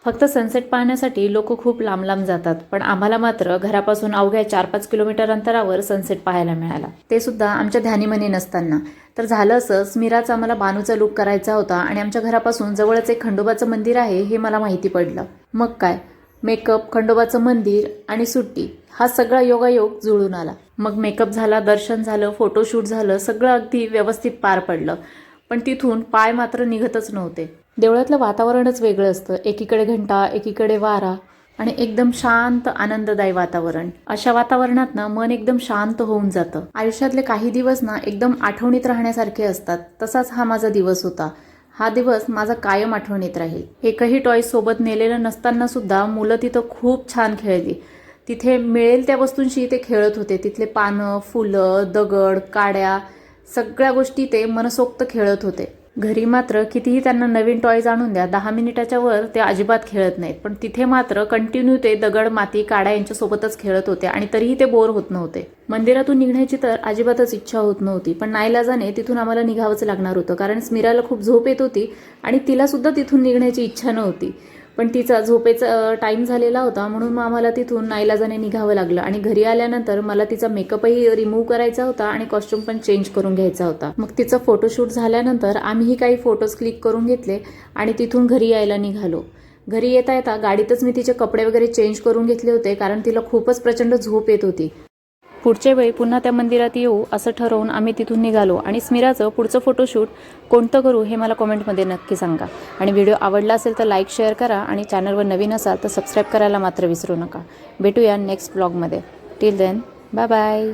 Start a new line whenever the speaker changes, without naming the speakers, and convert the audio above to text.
फक्त सनसेट पाहण्यासाठी लोक खूप लांब लांब जातात, पण आम्हाला मात्र घरापासून अवघ्या 4-5 किलोमीटर अंतरावर सनसेट पाहायला मिळाला, ते सुद्धा आमच्या ध्यानीमनी नसताना. तर झालं असं, स्मिराचा आम्हाला बानूचा लूक करायचा होता आणि आमच्या घरापासून जवळच एक खंडोबाचं मंदिर आहे हे मला माहिती पडलं. मग काय, मेकअप, खंडोबाचं मंदिर आणि सुट्टी, हा सगळा योगायोग जुळून आला. मग मेकअप झाला, दर्शन झालं, फोटोशूट झालं, सगळं अगदी व्यवस्थित पार पडलं. पण तिथून पाय मात्र निघतच नव्हते. देवळातलं वातावरणच वेगळं असतं. एकीकडे घंटा, एकीकडे वारा आणि एकदम शांत आनंददायी वातावरण. अशा वातावरणात ना मन एकदम शांत होऊन जातं. आयुष्यातले काही दिवस ना एकदम आठवणीत राहण्यासारखे असतात. तसाच हा माझा दिवस होता. हा दिवस माझा कायम आठवणीत राहील. एकही टॉय सोबत नेलेलं नसताना सुद्धा मुलं तिथं खूप छान खेळली. तिथे मिळेल त्या वस्तूंशी ते खेळत होते. तिथले पानं, फुलं, दगड, काड्या, सगळ्या गोष्टी ते मनसोक्त खेळत होते. घरी मात्र कितीही त्यांना नवीन टॉयज आणून द्या, 10 मिनिटाच्या वर ते अजिबात खेळत नाहीत. पण तिथे मात्र कंटिन्यू ते दगड, माती, काड्या यांच्यासोबतच खेळत होते आणि तरीही ते बोर होत नव्हते. मंदिरातून निघण्याची तर अजिबातच इच्छा होत नव्हती, पण नाईलाजाने तिथून आम्हाला निघावंच लागणार होतं, कारण स्मिराला खूप झोप येत होती आणि तिला सुद्धा तिथून निघण्याची इच्छा नव्हती. पण तिचा झोपेचा टाईम झालेला होता, म्हणून मग आम्हाला तिथून नाईलाजाने निघावं लागलं. आणि घरी आल्यानंतर मला तिचा मेकअपही रिमूव्ह करायचा होता आणि कॉस्ट्युम पण चेंज करून घ्यायचा होता. मग तिचं फोटोशूट झाल्यानंतर आम्हीही काही फोटोज क्लिक करून घेतले आणि तिथून घरी यायला निघालो. घरी येता येता गाडीतच मी तिचे कपडे वगैरे चेंज करून घेतले होते, कारण तिला खूपच प्रचंड झोप येत होती. पुढच्या वेळी पुन्हा त्या मंदिरात येऊ असं ठरवून आम्ही तिथून निघालो. आणि स्मिराचं पुढचं फोटोशूट कोणतं करू हे मला कमेंटमध्ये नक्की सांगा. आणि व्हिडिओ आवडला असेल तर लाईक, शेअर करा आणि चॅनलवर नवीन असाल तर सबस्क्राईब करायला मात्र विसरू नका. भेटूया नेक्स्ट ब्लॉगमध्ये. Till then, bye bye.